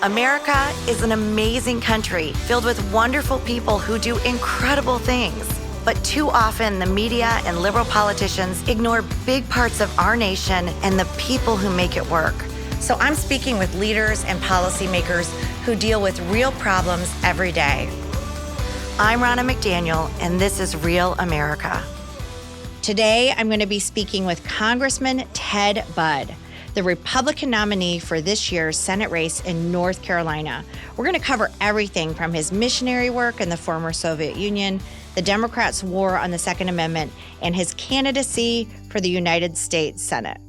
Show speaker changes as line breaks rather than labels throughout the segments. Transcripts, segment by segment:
America is an amazing country filled with wonderful people who do incredible things. But too often, the media and liberal politicians ignore big parts of our nation and the people who make it work. So I'm speaking with leaders and policymakers who deal with real problems every day. I'm Ronna McDaniel, and this is Real America. Today, I'm going to be speaking with Congressman Ted Budd, the Republican nominee for this year's Senate race in North Carolina. We're going to cover everything from his missionary work in the former Soviet Union, the Democrats' war on the Second Amendment, and his candidacy for the United States Senate.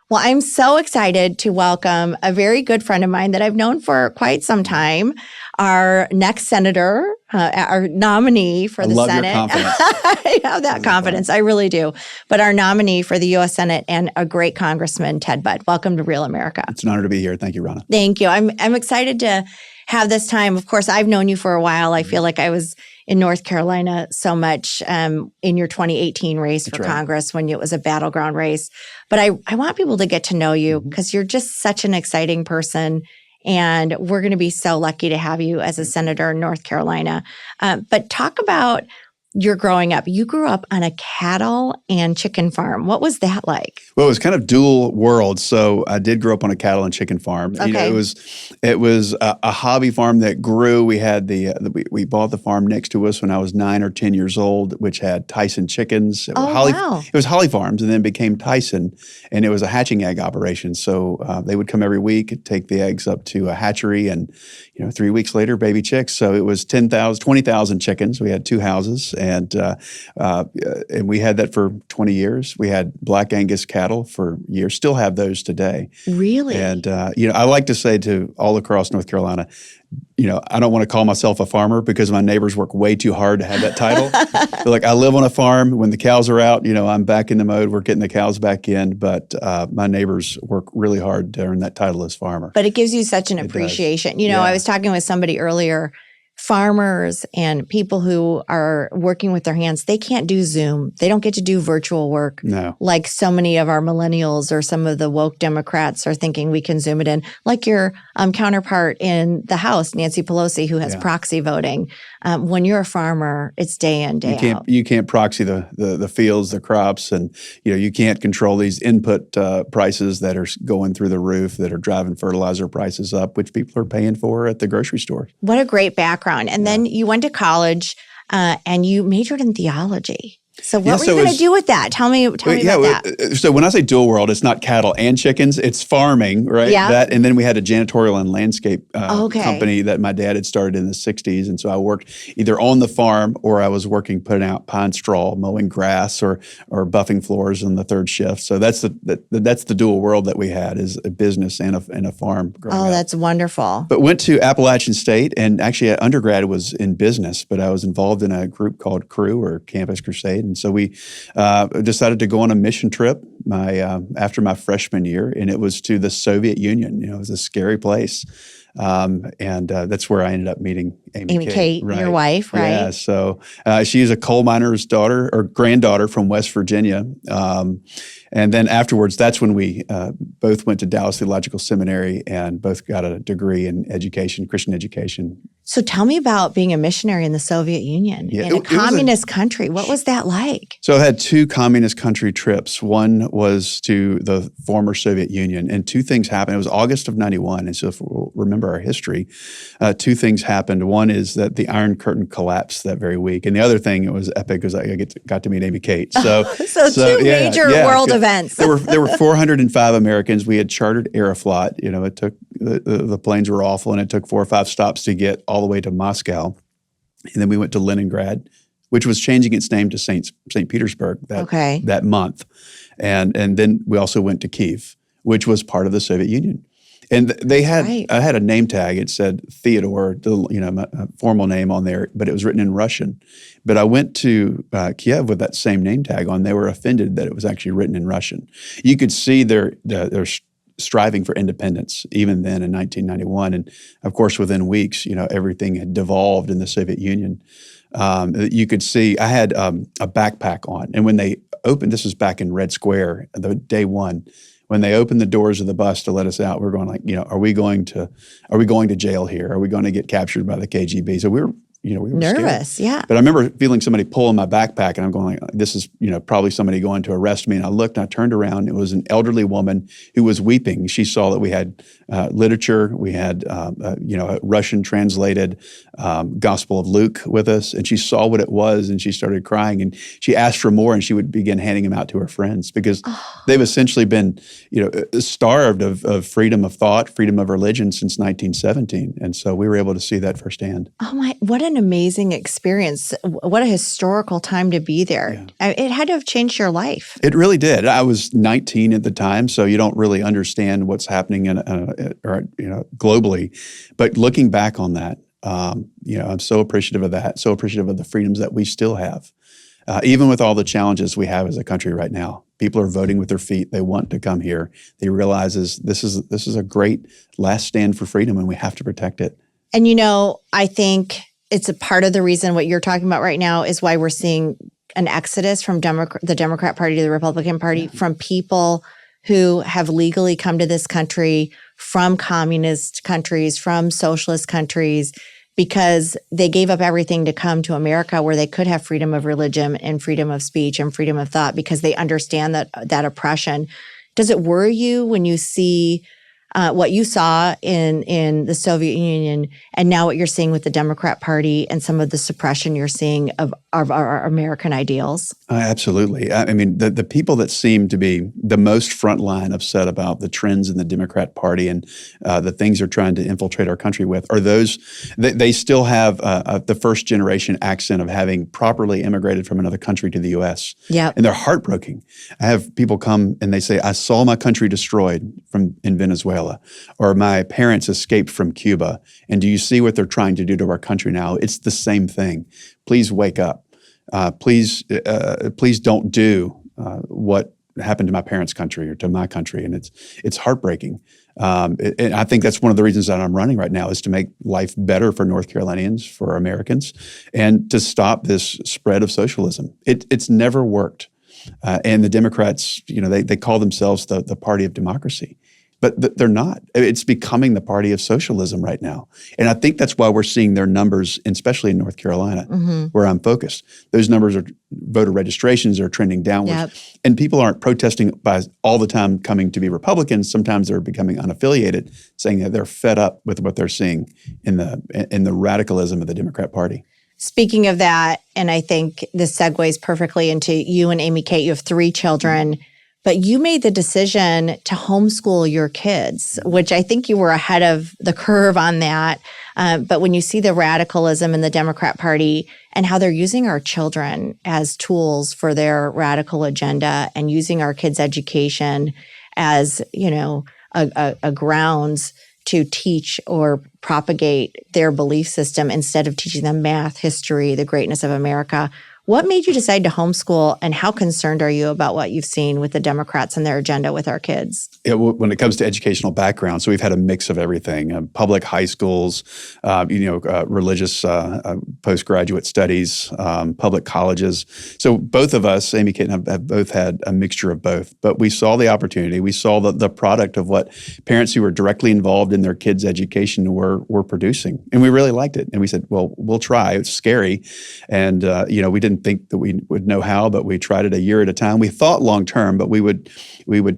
Well, I'm so excited to welcome a very good friend of mine that I've known for quite some time, our next senator, our nominee for the Senate.
Your confidence.
I have that confidence. I really do. But our nominee for the U.S. Senate and a great Congressman, Ted Budd. Welcome to Real America.
It's an honor to be here. Thank you, Ronna.
Thank you. I'm excited to have this time. Of course, I've known you for a while. I feel like I was in North Carolina so much in your 2018 race for Congress when it was a battleground race. But I want people to get to know you because you're just such an exciting person. And we're going to be so lucky to have you as a senator in North Carolina. But talk about your growing up. You grew up on a cattle and chicken farm. What was that like?
Well, it was kind of dual world. So I did grow up on a cattle and chicken farm.
Okay.
You know, it was a hobby farm that grew. We had we bought the farm next to us when I was 9 or 10 years old, which had Tyson chickens.
Wow.
It was Holly Farms and then became Tyson, and it was a hatching egg operation. So they would come every week, take the eggs up to a hatchery, and 3 weeks later, baby chicks. So it was 20,000 chickens. We had 2 houses. And we had that for 20 years. We had Black Angus cattle for years, still have those today.
Really?
And, I like to say to all across North Carolina, I don't want to call myself a farmer because my neighbors work way too hard to have that title. Like, I live on a farm. When the cows are out, I'm back in the mode. We're getting the cows back in. But my neighbors work really hard to earn that title as farmer.
But it gives you such an appreciation. I was talking with somebody earlier. Farmers and people who are working with their hands, they can't do Zoom. They don't get to do virtual work like so many of our millennials or some of the woke Democrats are thinking we can Zoom it in. Like your counterpart in the House, Nancy Pelosi, who has proxy voting. When you're a farmer, it's day in, day out.
You can't proxy the fields, the crops, and you can't control these input prices that are going through the roof, that are driving fertilizer prices up, which people are paying for at the grocery store.
What a great background. And then you went to college and you majored in theology. So what were you going to do with that? Tell me about that.
So when I say dual world, it's not cattle and chickens, it's farming, right?
Yeah.
And then we had a janitorial and landscape company that my dad had started in the 60s. And so I worked either on the farm or I was working putting out pine straw, mowing grass or buffing floors on the third shift. So that's the dual world that we had, is a business and a farm growing up.
That's wonderful.
But went to Appalachian State, and actually undergrad was in business, but I was involved in a group called CREW, or Campus Crusade. And so we decided to go on a mission trip after my freshman year, and it was to the Soviet Union. It was a scary place. And that's where I ended up meeting Amy
Kate, your wife, right?
Yeah, so she is a coal miner's daughter or granddaughter from West Virginia. And then afterwards, that's when we both went to Dallas Theological Seminary and both got a degree in education, Christian education.
So tell me about being a missionary in the Soviet Union, in a communist country. What was that like?
So I had 2 communist country trips. One was to the former Soviet Union, and 2 things happened. It was August of 91, and so if we'll remember our history, 2 things happened. One is that the Iron Curtain collapsed that very week, and the other thing, it was epic, because I got to meet Amy Kate. So
2 major world events.
There were 405 Americans. We had chartered Aeroflot. It took the planes were awful, and it took 4 or 5 stops to get all the way to Moscow. And then we went to Leningrad, which was changing its name to St. Petersburg that month. And then we also went to Kyiv, which was part of the Soviet Union. And they had I had a name tag. It said Theodore, my formal name on there, but it was written in Russian. But I went to Kiev with that same name tag on. They were offended that it was actually written in Russian. You could see their striving for independence even then in 1991. And of course, within weeks, everything had devolved in the Soviet Union. You could see I had a backpack on. And when they opened, this was back in Red Square, the day one, When they opened the doors of the bus to let us out, we're going like, are we going to jail here? Are we going to get captured by the KGB? So we were
nervous,
scared.
yeah.
But I remember feeling somebody pull in my backpack, and I'm going like, this is, probably somebody going to arrest me. And I looked, and I turned around. It was an elderly woman who was weeping. She saw that we had literature, we had, a Russian translated Gospel of Luke with us, and she saw what it was, and she started crying, and she asked for more, and she would begin handing them out to her friends because they've essentially been, starved of freedom of thought, freedom of religion since 1917. And so we were able to see that firsthand.
Oh my, what an amazing experience. What a historical time to be there. Yeah. It had to have changed your life.
It really did. I was 19 at the time, so you don't really understand what's happening globally. But looking back on that, I'm so appreciative of that, so appreciative of the freedoms that we still have. Even with all the challenges we have as a country right now, people are voting with their feet. They want to come here. They realize this is a great last stand for freedom, and we have to protect it.
And I think it's a part of the reason what you're talking about right now is why we're seeing an exodus from the Democrat Party to the Republican Party, from people who have legally come to this country from communist countries, from socialist countries, because they gave up everything to come to America where they could have freedom of religion and freedom of speech and freedom of thought because they understand that oppression. Does it worry you when you see what you saw in the Soviet Union and now what you're seeing with the Democrat Party and some of the suppression you're seeing of our American ideals?
Absolutely. I mean, the people that seem to be the most frontline upset about the trends in the Democrat Party and the things they're trying to infiltrate our country with are those, they still have the first generation accent of having properly immigrated from another country to the U.S.
Yep.
And they're heartbroken. I have people come and they say, I saw my country destroyed in Venezuela, or my parents escaped from Cuba. And do you see what they're trying to do to our country now? It's the same thing. Please wake up. Please don't do what happened to my parents' country or to my country. And it's heartbreaking. And I think that's one of the reasons that I'm running right now is to make life better for North Carolinians, for Americans, and to stop this spread of socialism. It's never worked. And the Democrats, they call themselves the party of democracy. But they're not. It's becoming the party of socialism right now. And I think that's why we're seeing their numbers, especially in North Carolina, where I'm focused. Those numbers voter registrations are trending downwards.
Yep.
And people aren't protesting by all the time coming to be Republicans. Sometimes they're becoming unaffiliated, saying that they're fed up with what they're seeing in the radicalism of the Democrat Party.
Speaking of that, and I think this segues perfectly into you and Amy Kate. You have 3 children. But you made the decision to homeschool your kids, which I think you were ahead of the curve on that. But when you see the radicalism in the Democrat Party and how they're using our children as tools for their radical agenda and using our kids' education as, a grounds to teach or propagate their belief system instead of teaching them math, history, the greatness of America. What made you decide to homeschool, and how concerned are you about what you've seen with the Democrats and their agenda with our kids?
Yeah, when it comes to educational background, so we've had a mix of everything: public high schools, religious postgraduate studies, public colleges. So both of us, Amy Kate and I, have both had a mixture of both. But we saw the opportunity. We saw the product of what parents who were directly involved in their kids' education were producing, and we really liked it. And we said, "Well, we'll try." It's scary, and we didn't think that we would know how, but we tried it a year at a time. We thought long term, but we would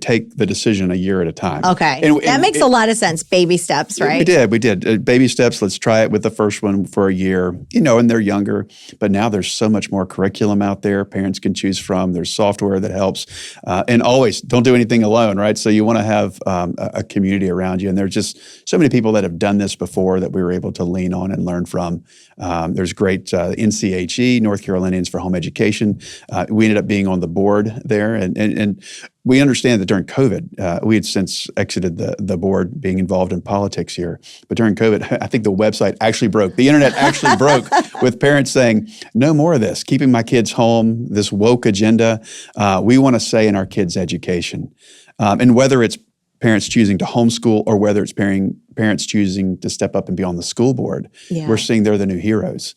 take the decision a year at a time.
Okay. That makes a lot of sense. Baby steps, right?
We did. Baby steps. Let's try it with the first one for a year, and they're younger. But now there's so much more curriculum out there parents can choose from. There's software that helps. And always don't do anything alone, right? So you want to have a community around you. And there's just so many people that have done this before that we were able to lean on and learn from. There's great NCHE, North Carolinians for Home Education. We ended up being on the board there. And we understand that during COVID, we had since exited the board being involved in politics here. But during COVID, I think the website actually broke. The internet actually broke with parents saying, no more of this, keeping my kids home, this woke agenda. We want to say in our kids' education. And whether it's parents choosing to homeschool or whether it's parents choosing to step up and be on the school board,
Yeah.
we're seeing they're the new heroes.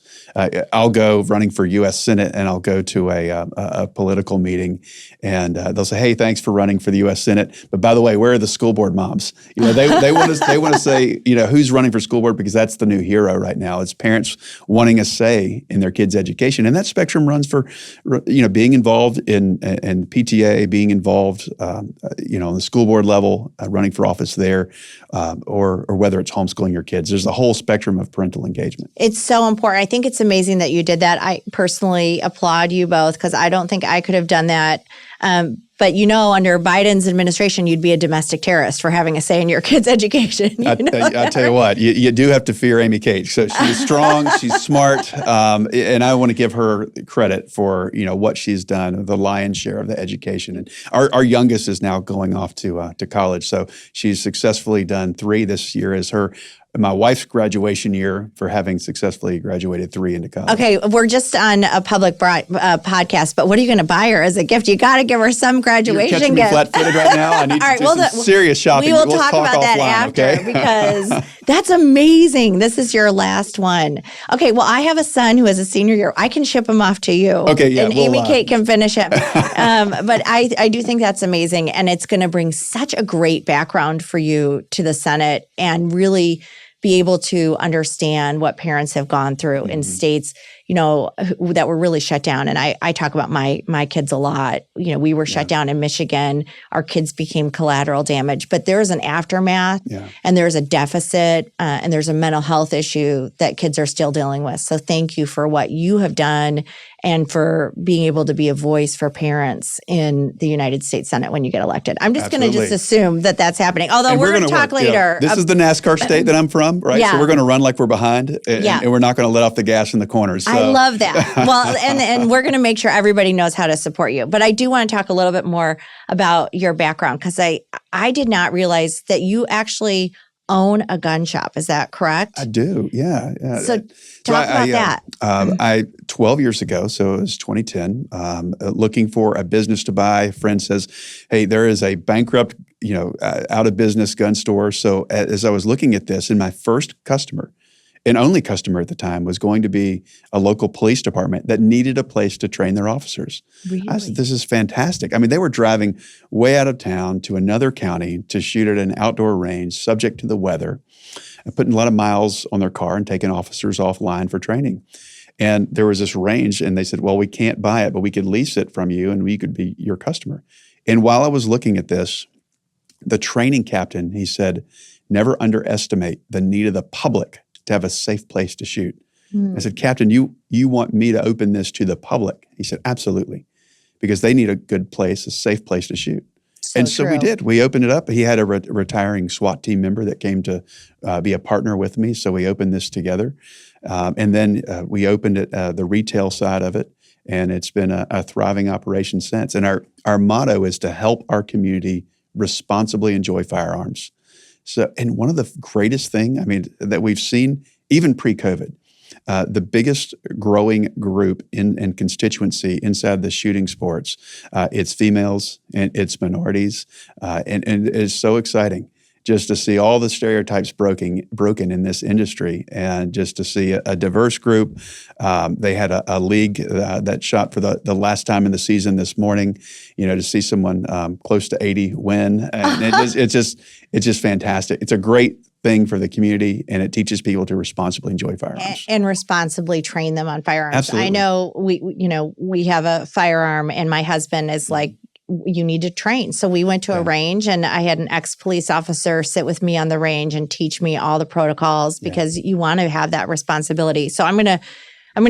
I'll go running for U.S. Senate, and I'll go to a political meeting, and they'll say, "Hey, thanks for running for the U.S. Senate. But by the way, where are the school board moms?" They want to say, who's running for school board, because that's the new hero right now. It's parents wanting a say in their kids' education, and that spectrum runs for being involved in PTA, being involved on the school board level, running for office there, or whether it's homeschooling your kids. There's a whole spectrum of parental engagement.
It's so important. I think it's amazing that you did that. I personally applaud you both, because I don't think I could have done that. But under Biden's administration, you'd be a domestic terrorist for having a say in your kids' education.
I tell you what, you do have to fear Amy Kate. So she's strong, she's smart, and I want to give her credit for what she's done, the lion's share of the education. And our youngest is now going off to college, so she's successfully done 3. This year is my wife's graduation year for having successfully graduated 3 into college.
Okay, we're just on a public podcast, but what are you going to buy her as a gift? You got to give her some graduation
You're catching
gift.
me flat-footed right now. I need to do some serious shopping.
We will talk about that
offline,
after,
okay?
because that's amazing. This is your last one. Okay, well, I have a son who is a senior year. I can ship him off to you.
Okay, yeah.
And Amy Kate can finish it. But I do think that's amazing, and it's going to bring such a great background for you to the Senate, and really be able to understand what parents have gone through in states, that were really shut down. And I talk about my kids a lot. We were shut down in Michigan. Our kids became collateral damage, but there's an aftermath, and there's a deficit, and there's a mental health issue that kids are still dealing with. So thank you for what you have done, and for being able to be a voice for parents in the United States Senate when you get elected. I'm just going to just assume that that's happening. Although we're going to talk later.
This is the NASCAR state that I'm from, right?
Yeah.
So we're going to run like we're behind, and we're not going to let off the gas in the corners. So.
I love that. Well, and we're going to make sure everybody knows how to support you. But I do want to talk a little bit more about your background, because I did not realize that you actually own a gun shop. Is that correct?
I do, yeah.
So talk about that.
12 years ago, so it was 2010, looking for a business to buy. A friend says, hey, there is a bankrupt, out of business gun store. So as I was looking at this, and my first customer, and only customer at the time, was going to be a local police department that needed a place to train their officers.
Really?
I said, this is fantastic. I mean, they were driving way out of town to another county to shoot at an outdoor range subject to the weather, and putting a lot of miles on their car and taking officers offline for training. And there was this range, and they said, well, we can't buy it, but we could lease it from you, and we could be your customer. And while I was looking at this, the training captain, he said, never underestimate the need of the public to have a safe place to shoot. I said, Captain, you want me to open this to the public? He said, absolutely, because they need a good place, a safe place to shoot. So we did. We opened it up. He had a retiring SWAT team member that came to be a partner with me, so we opened this together. And then we opened it, the retail side of it, and it's been a thriving operation since. And our motto is to help our community responsibly enjoy firearms. So, and one of the greatest thing, that we've seen, even pre-COVID, the biggest growing group in constituency inside the shooting sports, it's females and it's minorities, and it's so exciting just to see all the stereotypes broken in this industry, and just to see a diverse group. They had a league that shot for the last time in the season this morning. To see someone close to 80 win, and it's just fantastic. It's a great thing for the community, and it teaches people to responsibly enjoy firearms
and responsibly train them on firearms.
Absolutely.
I know we have a firearm, and my husband is like, you need to train. So we went to a range, and I had an ex-police officer sit with me on the range and teach me all the protocols, because you want to have that responsibility. So I'm going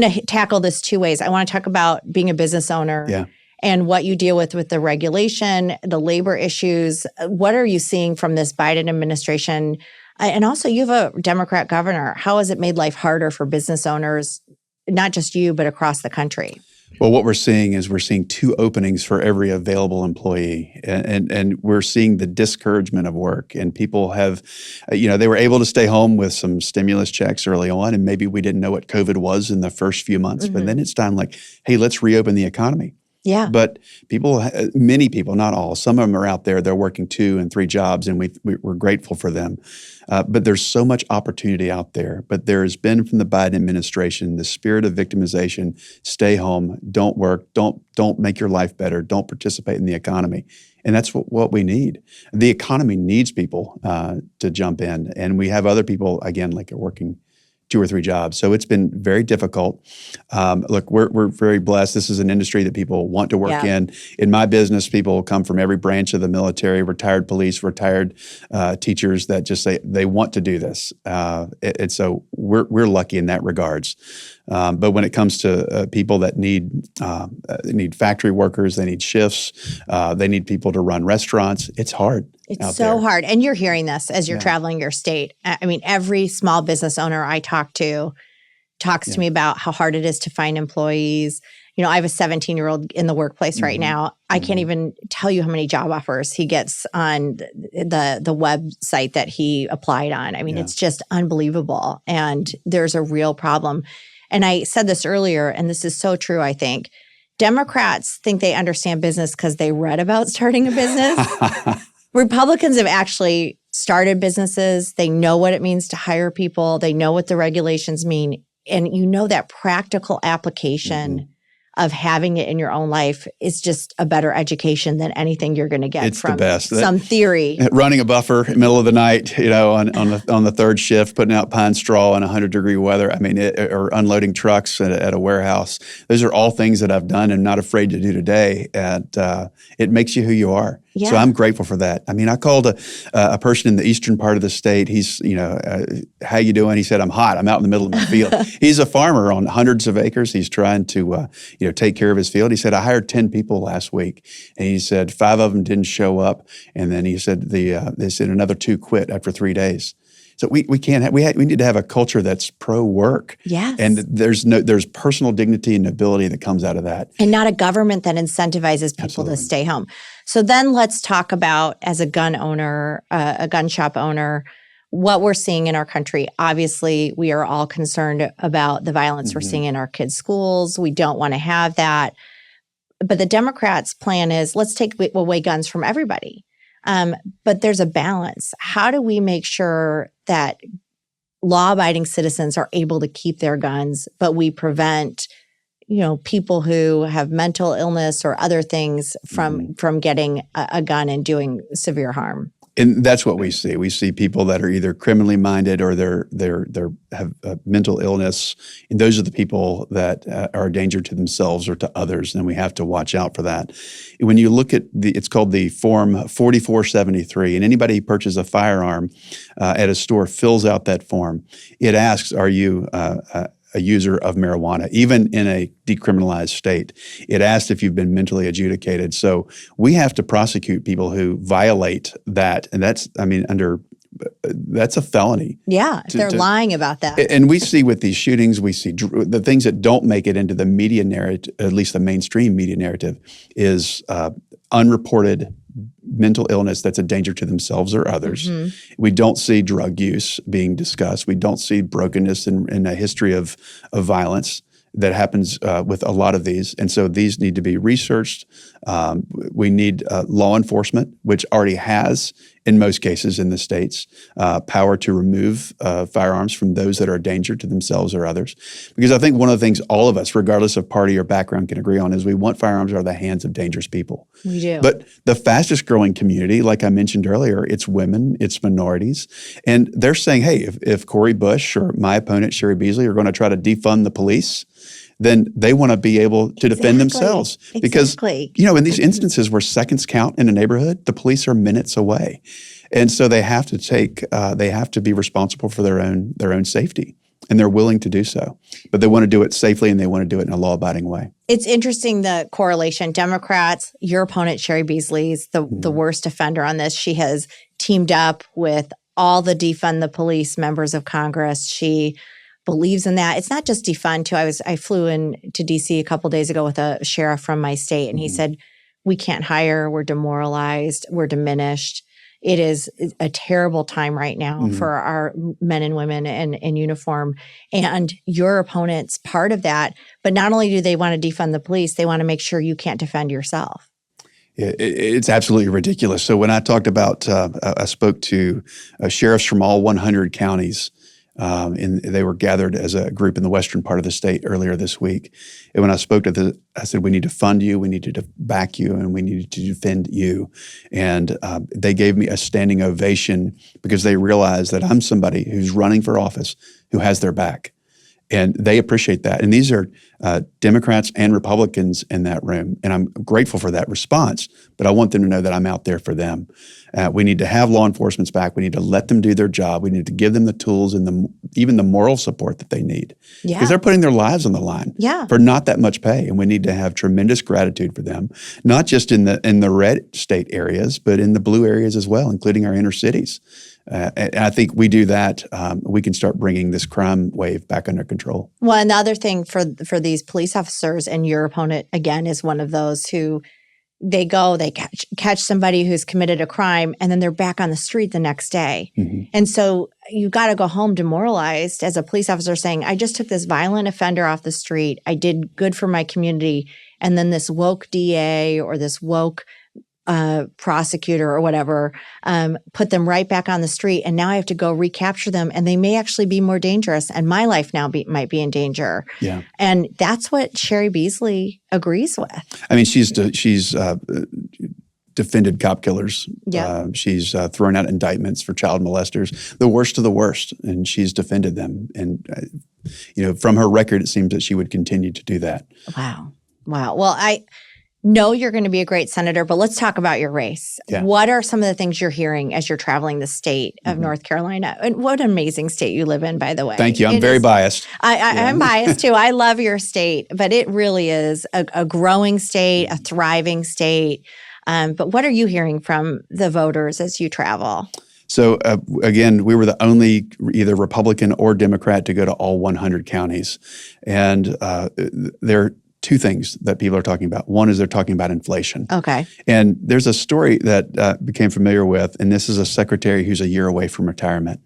to tackle this 2 ways. I want to talk about being a business owner and what you deal with the regulation, the labor issues. What are you seeing from this Biden administration? And also, you have a Democrat governor. How has it made life harder for business owners, not just you, but across the country?
Well, what we're seeing is 2 openings for every available employee, and we're seeing the discouragement of work. And people have, they were able to stay home with some stimulus checks early on, and maybe we didn't know what COVID was in the first few months, but then it's time like, hey, let's reopen the economy.
Yeah.
But many people, not all, some of them are out there, they're working 2 and 3 jobs, and we're grateful for them. But there's so much opportunity out there. But there has been from the Biden administration the spirit of victimization: stay home, don't work, don't make your life better, don't participate in the economy. And that's what we need. The economy needs people to jump in. And we have other people, again, like are working 2 or 3 jobs. So it's been very difficult. Look, we're very blessed. This is an industry that people want to work in. In my business, people come from every branch of the military, retired police, retired teachers that just say they want to do this. And so we're lucky in that regards. But when it comes to people that need factory workers, they need shifts, they need people to run restaurants, it's hard.
It's so hard. And you're hearing this as you're traveling your state. I mean, every small business owner I talk to talks to me about how hard it is to find employees. You know, I have a 17-year-old in the workplace right now. I can't even tell you how many job offers he gets on the website that he applied on. I mean, it's just unbelievable. And there's a real problem. And I said this earlier, and this is so true, I think. Democrats think they understand business because they read about starting a business. Republicans have actually started businesses. They know what it means to hire people. They know what the regulations mean. And you know that practical application of having it in your own life is just a better education than anything you're going to get
it's
from
the best.
Some theory.
Running a buffer in the middle of the night, you know, on the third shift, putting out pine straw in 100-degree weather. I mean, or unloading trucks at a warehouse. Those are all things that I've done and not afraid to do today. And it makes you who you are.
Yeah.
So I'm grateful for that. I mean, I called a person in the eastern part of the state. He's, how you doing? He said, I'm hot. I'm out in the middle of my field. He's a farmer on hundreds of acres. He's trying to, take care of his field. He said, I hired 10 people last week. And he said 5 of them didn't show up. And then he said they said another 2 quit after 3 days. So we need to have a culture that's pro-work.
Yes.
And there's personal dignity and nobility that comes out of that.
And not a government that incentivizes people to stay home. So then let's talk about, as a gun owner, a gun shop owner, what we're seeing in our country. Obviously, we are all concerned about the violence we're seeing in our kids' schools. We don't want to have that. But the Democrats' plan is, let's take away guns from everybody. But there's a balance. How do we make sure that law-abiding citizens are able to keep their guns, but we prevent, people who have mental illness or other things from getting a gun and doing severe harm?
And that's what we see. We see people that are either criminally minded or they have a mental illness, and those are the people that are a danger to themselves or to others, and we have to watch out for that. When you look at it's called the Form 4473, and anybody who purchases a firearm at a store fills out that form. It asks, are you a user of marijuana, even in a decriminalized state? It asks if you've been mentally adjudicated. So we have to prosecute people who violate that. And that's a felony.
Yeah, they're lying about that.
And we see with these shootings, we see the things that don't make it into the media narrative, at least the mainstream media narrative, is unreported mental illness that's a danger to themselves or others. We don't see drug use being discussed. We don't see brokenness in a history of violence that happens with a lot of these. And so these need to be researched. We need law enforcement, which already has, in most cases in the states, power to remove firearms from those that are a danger to themselves or others. Because I think one of the things all of us, regardless of party or background, can agree on is we want firearms out of the hands of dangerous people.
We do.
But the fastest growing community, like I mentioned earlier, it's women, it's minorities. And they're saying, hey, if Cori Bush or my opponent, Sherry Beasley, are going to try to defund the police, then they want to be able to defend themselves. Because, in these instances where seconds count in a neighborhood, the police are minutes away. And so they have to be responsible for their own safety. And they're willing to do so. But they want to do it safely and they want to do it in a law-abiding way.
It's interesting, the correlation. Democrats, your opponent, Sherry Beasley, is the worst offender on this. She has teamed up with all the defund the police members of Congress. She believes in that. It's not just defund too. I flew in to DC a couple days ago with a sheriff from my state, and he said, we can't hire, we're demoralized, we're diminished. it is a terrible time right now for our men and women in uniform. And your opponent's part of that. But not only do they want to defund the police, they want to make sure you can't defend yourself.
It's absolutely ridiculous. So when I talked about, I spoke to sheriffs from all 100 counties, and they were gathered as a group in the western part of the state earlier this week. And when I spoke to them, I said, we need to fund you, we need to back you, and we need to defend you. And they gave me a standing ovation because they realized that I'm somebody who's running for office who has their back. And they appreciate that. And these are Democrats and Republicans in that room. And I'm grateful for that response, but I want them to know that I'm out there for them. We need to have law enforcement's back. We need to let them do their job. We need to give them the tools and even the moral support that they need. Because they're putting their lives on the line for not that much pay. And we need to have tremendous gratitude for them, not just in the red state areas, but in the blue areas as well, including our inner cities. And I think we do that, we can start bringing this crime wave back under control.
Well, and the other thing for these police officers, and your opponent, again, is one of those who they catch somebody who's committed a crime, and then they're back on the street the next day. And so you got to go home demoralized as a police officer saying, I just took this violent offender off the street. I did good for my community. And then this woke DA or this woke prosecutor or whatever, put them right back on the street. And now I have to go recapture them. And they may actually be more dangerous. And my life now might be in danger.
Yeah.
And that's what Sherry Beasley agrees with.
I mean, she's defended cop killers. She's thrown out indictments for child molesters, the worst of the worst. And she's defended them. And, from her record, it seems that she would continue to do that.
Wow. Well, I know you're going to be a great senator, but let's talk about your race.
Yeah.
What are some of the things you're hearing as you're traveling the state of North Carolina? And what an amazing state you live in, by the way.
Thank you. I'm very biased.
I'm biased too. I love your state, but it really is a growing state, a thriving state. But what are you hearing from the voters as you travel?
So again, we were the only either Republican or Democrat to go to all 100 counties. And there are two things that people are talking about. One is they're talking about inflation.
Okay.
And there's a story that became familiar with, and this is a secretary who's a year away from retirement.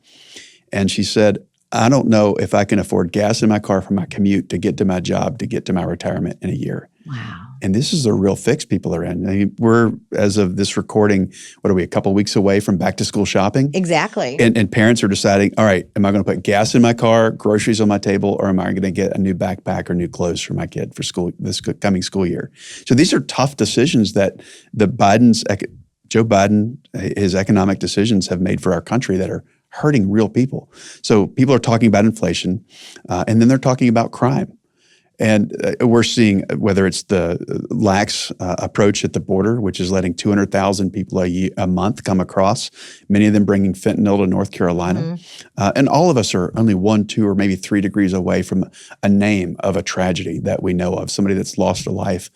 And she said, I don't know if I can afford gas in my car for my commute to get to my job, to get to my retirement in a year.
Wow.
And this is a real fix people are in. I mean, we're, as of this recording, what are we, a couple of weeks away from back to school shopping?
Exactly.
And parents are deciding, all right, am I going to put gas in my car, groceries on my table, or am I going to get a new backpack or new clothes for my kid for school this coming school year? So these are tough decisions that Joe Biden, his economic decisions have made for our country that are hurting real people. So people are talking about inflation, and then they're talking about crime. And we're seeing whether it's the lax approach at the border, which is letting 200,000 people a month come across, many of them bringing fentanyl to North Carolina. And all of us are only 1, 2, or maybe 3 degrees away from a name of a tragedy that we know of, somebody that's lost a life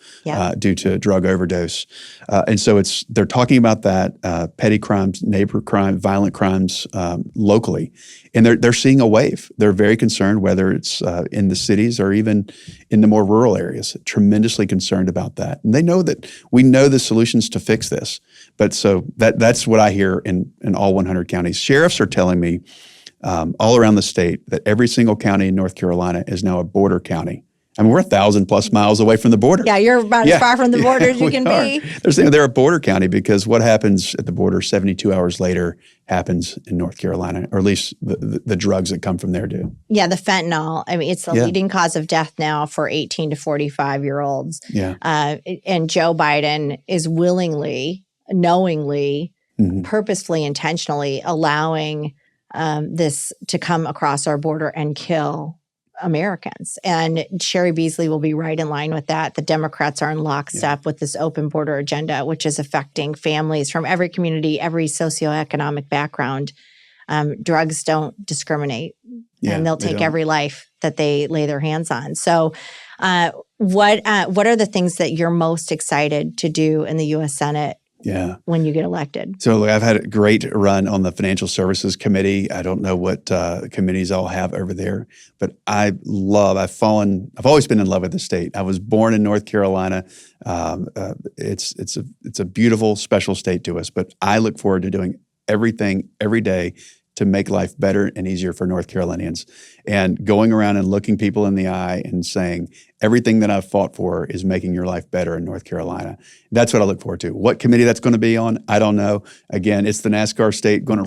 due to drug overdose. And so they're talking about that, petty crimes, neighbor crime, violent crimes locally. And they're seeing a wave. They're very concerned, whether it's in the cities or even in the more rural areas, tremendously concerned about that. And they know that we know the solutions to fix this. But so that's what I hear in all 100 counties. Sheriffs are telling me all around the state that every single county in North Carolina is now a border county. I mean, we're 1,000+ miles away from the border.
Yeah, you're about as far from the border as you can be.
They're a border county because what happens at the border 72 hours later happens in North Carolina, or at least the drugs that come from there do.
Yeah, the fentanyl. I mean, it's the leading cause of death now for 18 to 45-year-olds.
Yeah.
And Joe Biden is willingly, knowingly, purposefully, intentionally allowing this to come across our border and kill Americans. And Sherry Beasley will be right in line with that. The Democrats are in lockstep with this open border agenda, which is affecting families from every community, every socioeconomic background. Drugs don't discriminate, and they'll take every life that they lay their hands on. So what are the things that you're most excited to do in the U.S. Senate when you get elected? So
I've had a great run on the Financial Services Committee. I don't know what committees I'll have over there, but I've always been in love with the state. I was born in North Carolina. It's a beautiful, special state to us, but I look forward to doing everything every day to make life better and easier for North Carolinians. And going around and looking people in the eye and saying, everything that I've fought for is making your life better in North Carolina. That's what I look forward to. What committee that's going to be on, I don't know. Again, it's the NASCAR state. I'm going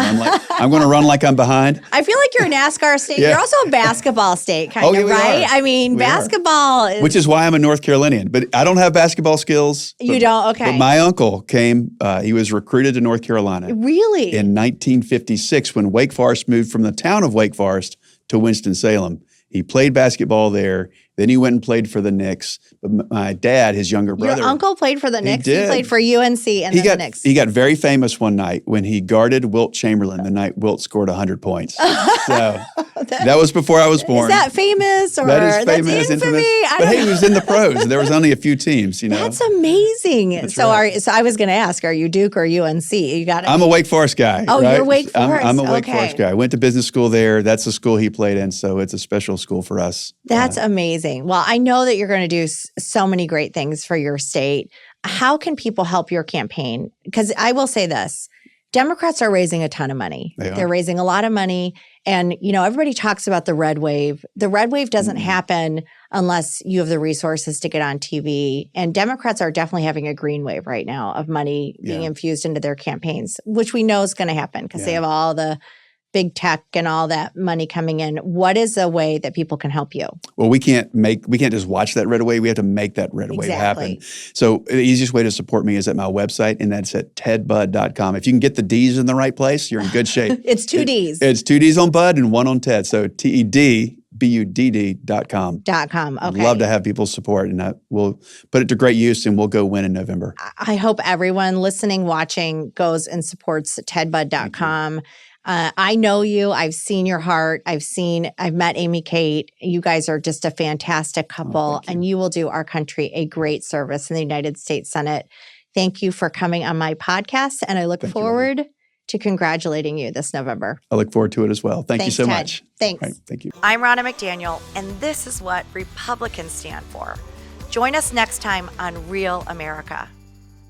to run like I'm behind.
I feel like you're a NASCAR state.
Yeah.
You're also a basketball state, kind
Oh, yeah,
of,
we
right?
are.
I mean,
We are.
basketball is.
Which is why I'm a North Carolinian. But I don't have basketball skills.
You don't? Okay.
But my uncle came, he was recruited to North Carolina
Really?
in 1956 when Wake Forest moved from the town of Wake Forest to Winston-Salem. He played basketball there. Then he went and played for the Knicks. But my dad, his younger brother.
Your uncle played for the Knicks? He
did.
played for UNC and then the Knicks.
He got very famous one night when he guarded Wilt Chamberlain the night Wilt scored 100 points. So that was before I was born.
Is that famous or
That is famous,
that's infamy?
infamous. But hey, he was in the pros. There was only a few teams, you know.
That's amazing.
That's
so
right.
so I was going to ask, are you Duke or UNC? You got it.
I'm a Wake Forest guy.
Oh,
right?
you're Wake Forest.
I'm a Wake
Okay.
Forest guy. I went to business school there. That's the school he played in, so it's a special school for us.
That's amazing. Well, I know that you're going to do so many great things for your state. How can people help your campaign? Because I will say this, Democrats are raising a ton of money. They're raising a lot of money. And, you know, everybody talks about the red wave. The red wave doesn't happen unless you have the resources to get on TV. And Democrats are definitely having a green wave right now of money being infused into their campaigns, which we know is going to happen because they have all the big tech and all that money coming in. What is a way that people can help you?
Well, we can't just watch that red wave. We have to make that red wave happen. So the easiest way to support me is at my website, and that's at tedbud.com. If you can get the D's in the right place, you're in good shape.
It's two D's.
It's 2 D's on Bud and 1 on Ted. So TEDBUDD.com.
Okay.
Love to have people's support, and we'll put it to great use, and we'll go win in November.
I hope everyone listening, watching goes and supports tedbud.com. I know you. I've seen your heart. I've met Amy Kate. You guys are just a fantastic couple, and you will do our country a great service in the United States Senate. Thank you for coming on my podcast, and I look forward to congratulating you this November.
I look forward to it as well. Thank you so
Ted.
much.
Thanks.
All right, thank you.
I'm Ronna McDaniel, and this is what Republicans stand for. Join us next time on Real America.